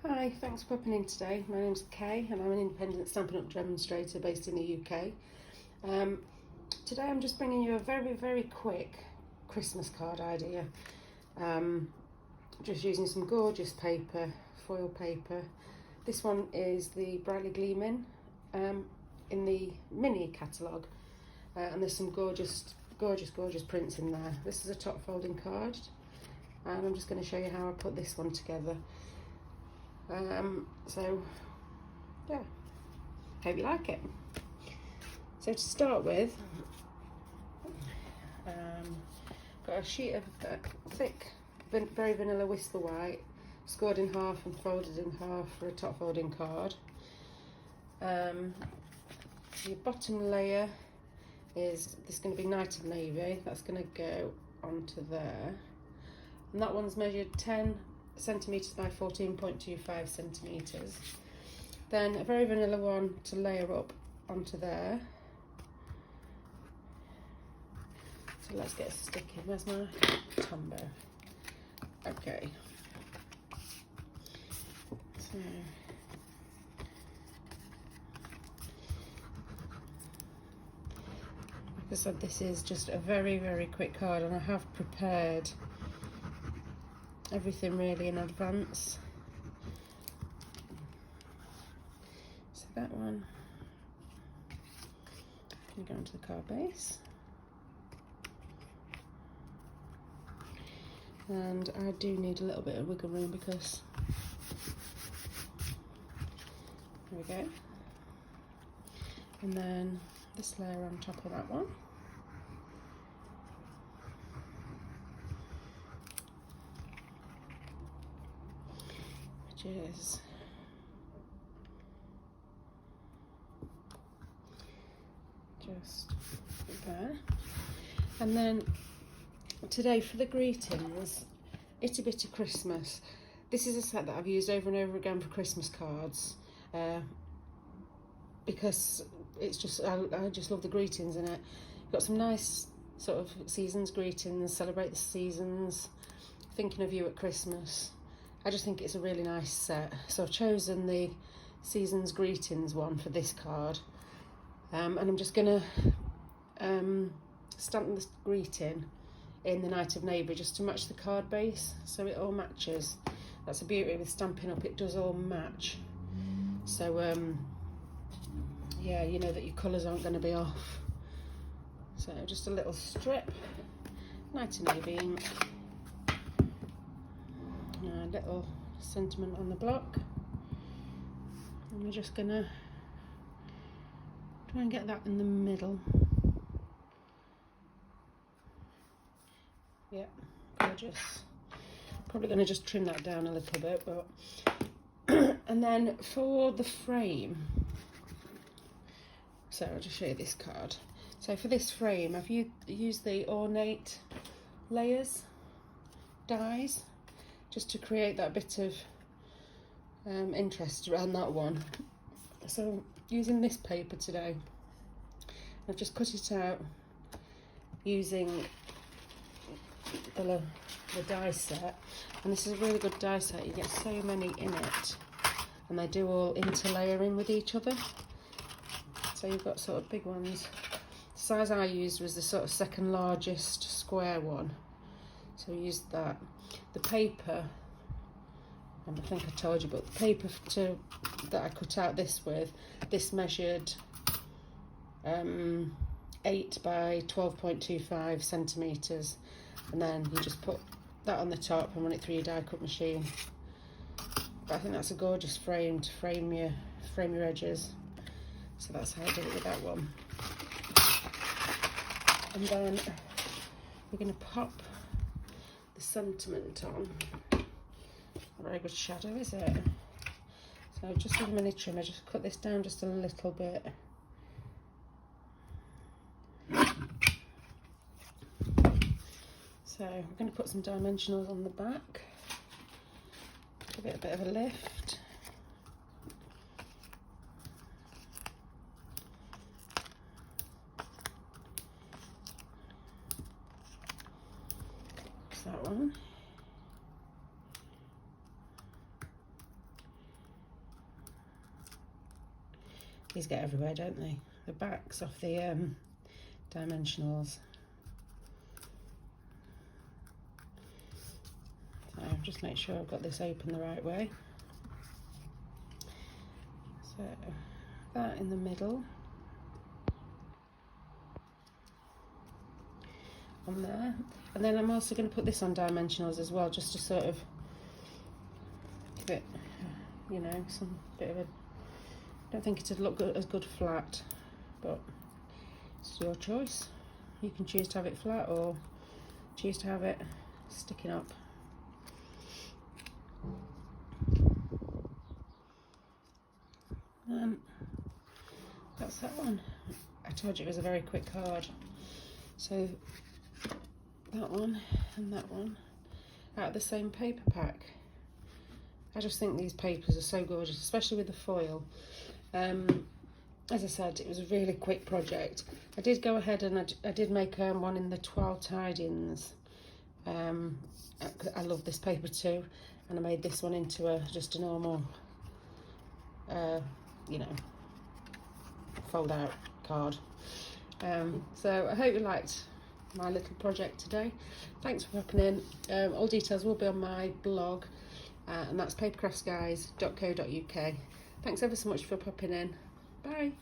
Hi, thanks for popping in today. My name's Kay and I'm an independent Stampin' Up demonstrator based in the UK. Today I'm just bringing you a very quick Christmas card idea. Just using some gorgeous paper, foil paper. This one is the Brightly Gleaming in the mini catalogue, and there's some gorgeous prints in there. This is a top folding card and I'm just going to show you how I put this one together. So yeah, hope you like it. So to start with, got a sheet of thick, very vanilla Whisper White, scored in half and folded in half for a top folding card. Your bottom layer is going to be Night of Navy. That's going to go onto there, and that one's measured 10 centimetres by 14.25 centimetres. Then a very vanilla one to layer up onto there. So let's get sticking. Where's my Tombow? Okay. So like I said, this is just a very quick card, and I have prepared everything really in advance. So that one can go into the card base, and I do need a little bit of wiggle room because there we go. And then this layer on top of that one. Is just there. And then today for the greetings, Itty Bitty Christmas. This is a set that I've used over and over again for Christmas cards, because it's just I just love the greetings in it. You've got some nice sort of seasons greetings, celebrate the seasons, thinking of you at Christmas. I just think it's a really nice set. So I've chosen the Seasons Greetings one for this card. And I'm just going to stamp this greeting in the Night of Navy just to match the card base, so it all matches. That's the beauty with Stampin' Up, it does all match. So yeah, you know that your colours aren't going to be off. So just a little strip, Night of Navy ink. A little sentiment on the block, and we're just gonna try and get that in the middle. Yeah, gorgeous. Probably gonna just trim that down a little bit, but and then for the frame, so I'll just show you this card. So for this frame, I've used the Ornate layers dies, just to create that bit of interest around that one. So using this paper today, I've just cut it out using the die set, and this is a really good die set. You get so many in it, and they do all interlayering with each other. So you've got sort of big ones. The size I used was the sort of second largest square one, so I used that. The paper, and I think I told you, but the paper that I cut out this with, this measured 8 by 12.25 centimetres, and then you just put that on the top and run it through your die cut machine. But I think that's a gorgeous frame to frame your edges. So that's how I did it with that one. And then we're going to pop the sentiment on. Not very good shadow, is it? So just with a mini trimmer, just cut this down just a little bit. So we're going to put some dimensionals on the back, give it a bit of a lift. That one. These get everywhere, don't they? The backs off the dimensionals. So just make sure I've got this open the right way. So that in the middle. On there. And then I'm also going to put this on dimensionals as well, just to sort of give it, you know, some bit of a, I don't think it'd look good, as good flat, but it's your choice. You can choose to have it flat or choose to have it sticking up. That's that one. I told you it was a very quick card. So that one and that one out of the same paper pack. I just think these papers are so gorgeous, especially with the foil. As I said, it was a really quick project. I did go ahead and I did make one in the 12 tidings. I love this paper too, and I made this one into just a normal, you know, fold out card. So I hope you liked my little project today. Thanks for popping in. All details will be on my blog, and that's papercraftsguys.co.uk. Thanks ever so much for popping in. Bye.